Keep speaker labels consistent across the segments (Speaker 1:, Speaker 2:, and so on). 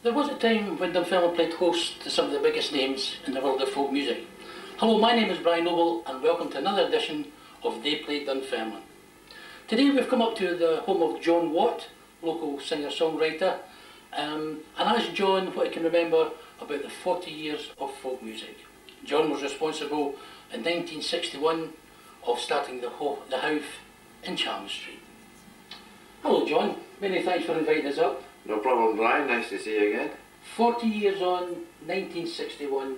Speaker 1: There was a time when Dunfermline played host to some of the biggest names in the world of folk music. Hello, my name is Brian Noble and welcome to another edition of They Played Dunfermline. Today we've come up to the home of John Watt, local singer-songwriter, and asked John what he can remember about the 40 years of folk music. John was responsible in 1961 of starting the House in Chalmers Street. Hello John, many thanks for inviting us up.
Speaker 2: No problem, Brian, nice to see you again.
Speaker 1: 40 years on, 1961,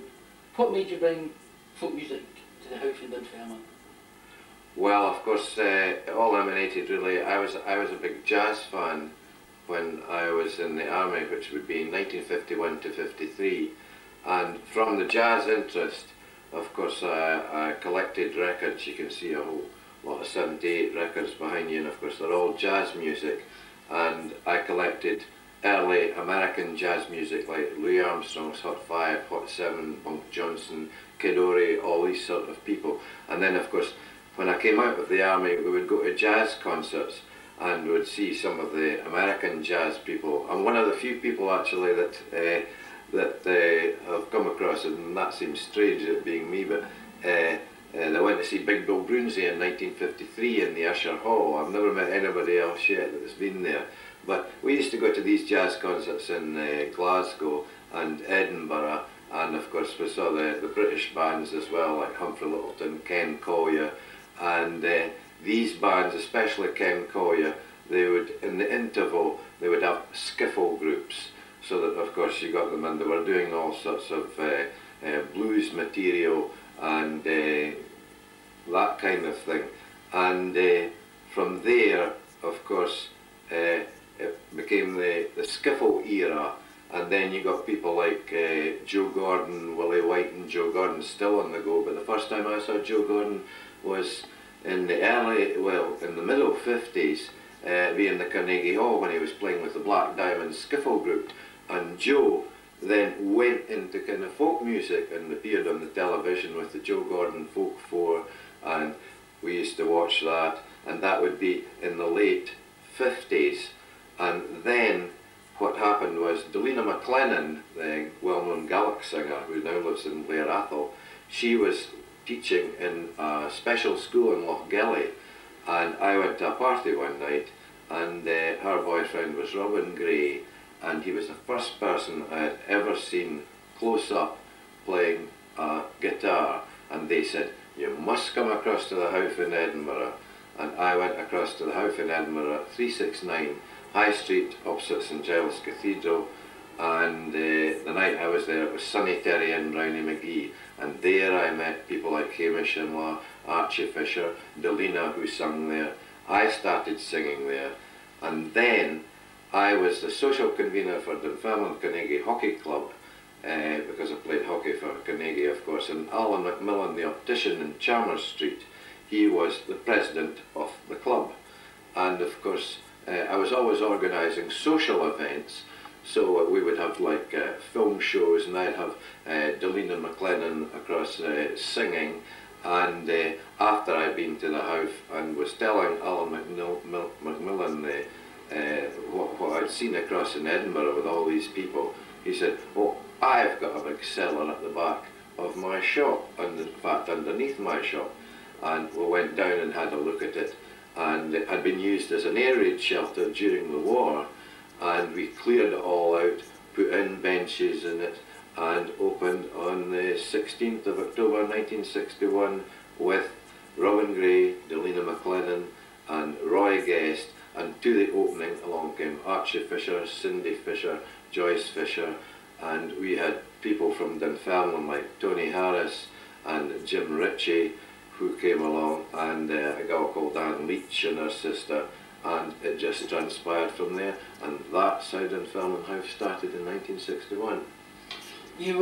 Speaker 1: what made you bring folk music to the House in Dunfermline?
Speaker 2: Well, of course, it all emanated really. I was a big jazz fan when I was in the army, which would be 1951 to 53, and from the jazz interest, of course, I collected records. You can see a whole lot of 78 records behind you, and of course they're all jazz music, and I collected early American jazz music like Louis Armstrong's Hot 5, Hot 7, Bunk Johnson, Kid Ory, all these sort of people. And then of course when I came out of the army we would go to jazz concerts and would see some of the American jazz people. I'm one of the few people actually that I've come across, and that seems strange it being me, but I went to see Big Bill Broonzy in 1953 in the Usher Hall. I've never met anybody else yet that's been there. But we used to go to these jazz concerts in Glasgow and Edinburgh, and of course we saw the British bands as well, like Humphrey Lyttelton, Ken Collier, and these bands, especially Ken Collier, they would, in the interval, they would have skiffle groups, so that of course you got them, and they were doing all sorts of blues material and that kind of thing. And from there, of course, it became the skiffle era, and then you got people like Joe Gordon, Willie White, and Joe Gordon still on the go. But the first time I saw Joe Gordon was in the middle 50s, being the Carnegie Hall when he was playing with the Black Diamond skiffle group. And Joe then went into kind of folk music and appeared on the television with the Joe Gordon Folk 4, and we used to watch that, and that would be in the late 50s. And then what happened was Delina McLennan, the well-known Gaelic singer who now lives in Blair Athol, she was teaching in a special school in Lochgelly, and I went to a party one night, and her boyfriend was Robin Gray, and he was the first person I had ever seen close up playing a guitar, and they said, "You must come across to the House in Edinburgh." And I went across to the House in Edinburgh, 369 High Street, opposite St Giles Cathedral, and the night I was there it was Sonny Terry and Brownie McGee, and there I met people like Hamish Imla, Archie Fisher, Delina, who sung there. I started singing there, and then I was the social convener for Dunfermline Carnegie Hockey Club, because I played hockey for Carnegie, of course, and Alan McMillan, the optician in Chalmers Street, he was the president of the club. And of course I was always organising social events, so we would have like film shows, and I'd have Delina McLennan across singing, and after I'd been to the House and was telling Alan McMillan what I'd seen across in Edinburgh with all these people, he said, "Oh, I've got a big cellar at the back of my shop, and in fact underneath my shop." And we went down and had a look at it, and it had been used as an air raid shelter during the war, and we cleared it all out, put in benches in it, and opened on the 16th of October 1961 with Robin Gray, Delina McLennan and Roy Guest, and to the opening along came Archie Fisher, Cindy Fisher, Joyce Fisher, and we had people from Dunfermline like Tony Harris and Jim Ritchie who came along, and a girl called Anne Leach and her sister, and it just transpired from there, and that's how Dunfermline House started in 1961.
Speaker 1: You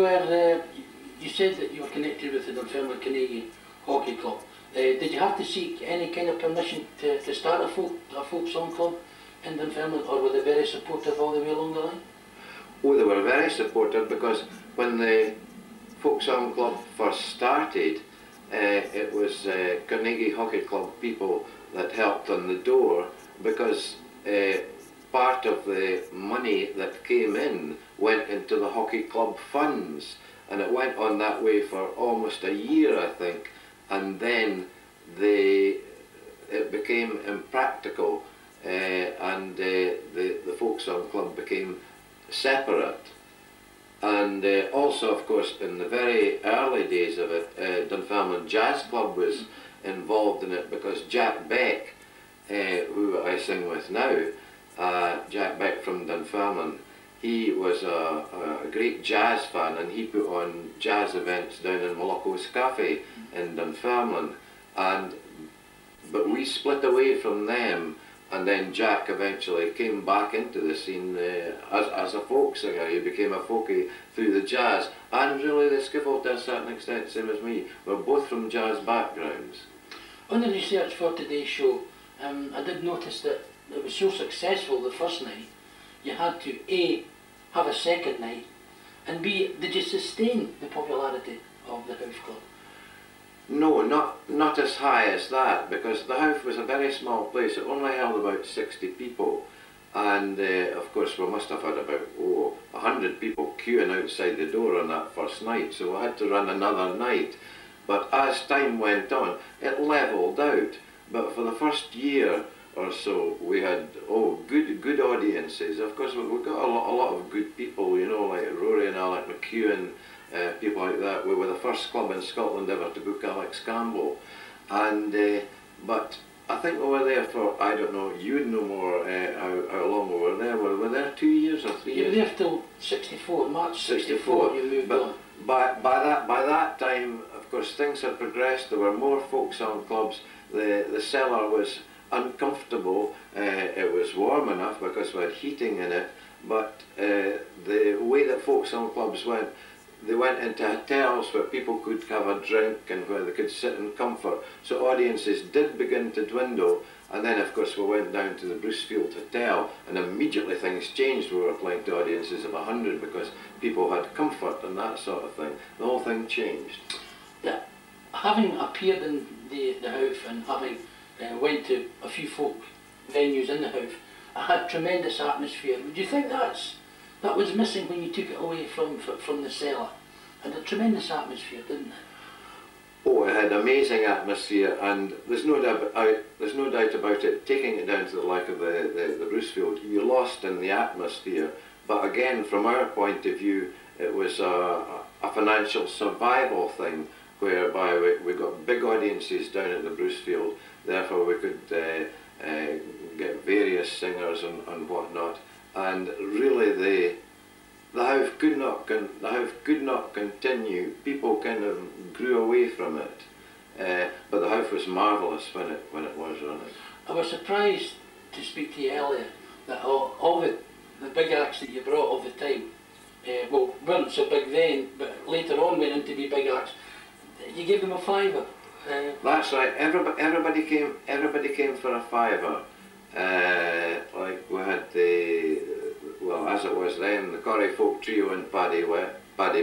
Speaker 1: said that you were connected with the Dunfermline Carnegie Hockey Club. Did you have to seek any kind of permission to start a folk song club in Dunfermline, or were they very supportive all the way along the line?
Speaker 2: Oh, they were very supportive, because when the folk song club first started, it was Carnegie Hockey Club people that helped on the door, because part part of the money that came in went into the hockey club funds, and it went on that way for almost a year, I think, and then it became impractical, and the folk song club became separate. And also, of course, in the very early days of it, Dunfermline Jazz Club was involved in it, because Jack Beck, who I sing with now, Jack Beck from Dunfermline, he was a great jazz fan, and he put on jazz events down in Molocco's Cafe in Dunfermline. But we split away from them, and then Jack eventually came back into the scene as a folk singer. He became a folkie through the jazz, and really the skiffle to a certain extent, same as me. We're both from jazz backgrounds.
Speaker 1: On the research for today's show, I did notice that it was so successful the first night, you had to A, have a second night, and B, did you sustain the popularity of the Howth Club?
Speaker 2: No, not as high as that, because the Howth was a very small place. It only held about 60 people, and of course we must have had about 100 people queuing outside the door on that first night, so we had to run another night. But as time went on, it levelled out. But for the first year or so, we had good audiences. Of course, we got a lot of good people, you know, like Rory and Alec McEwen, people like that. We were the first club in Scotland ever to book Alex Campbell, and but I think we were there for, I don't know, you would know more how long we were there. We were there 2 years or 3 years.
Speaker 1: You were there till 64, March 64, you moved on.
Speaker 2: By that time, of course, things had progressed. There were more folk song clubs. The cellar was uncomfortable. It was warm enough because we had heating in it, but the way that folk song clubs went, they went into hotels where people could have a drink and where they could sit in comfort. So audiences did begin to dwindle, and then of course we went down to the Brucefield Hotel, and immediately things changed. We were playing to audiences of 100 because people had comfort and that sort of thing. The whole thing changed.
Speaker 1: Yeah, having appeared in the Howth and having went to a few folk venues in the Howth, I had tremendous atmosphere. Would you think that was missing when you took it away from the cellar? It had a tremendous atmosphere, didn't it?
Speaker 2: Oh, it had amazing atmosphere, and there's no doubt about it. Taking it down to the like of the Brucefield, you lost in the atmosphere. But again, from our point of view, it was a financial survival thing, whereby we got big audiences down at the Brucefield. Therefore, we could get various singers and whatnot. And really, the Howth could not continue. People kind of grew away from it. But the Howth was marvellous when it was running.
Speaker 1: I was surprised to speak to you earlier that all the big acts that you brought of the time, well, weren't so big then, but later on went on to be big acts. You gave them a fiver.
Speaker 2: That's right. Everybody came for a fiver. Like we had well, as it was then, the Corrie Folk Trio and Paddy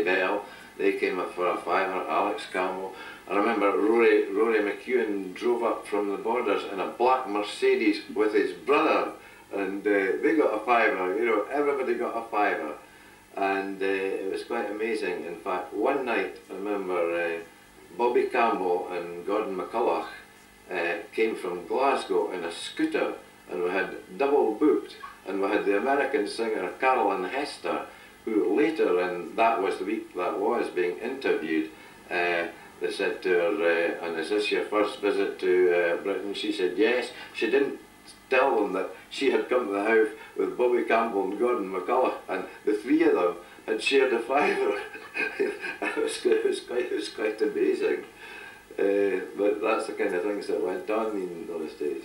Speaker 2: Bell. They came up for a fiver. Alex Campbell. I remember Rory McEwen drove up from the Borders in a black Mercedes with his brother, and they got a fiver. You know, everybody got a fiver, and it was quite amazing. In fact, one night I remember Bobby Campbell and Gordon McCulloch came from Glasgow in a scooter, and we had double booked, and we had the American singer Carolyn Hester, who later, and that was the week that was being interviewed, they said to her, and is this your first visit to Britain? She said yes. She didn't tell them that she had come to the Howth with Bobby Campbell and Gordon McCulloch, and the three of them had shared a fiver. It was quite amazing. But that's the kind of things that went on in those days.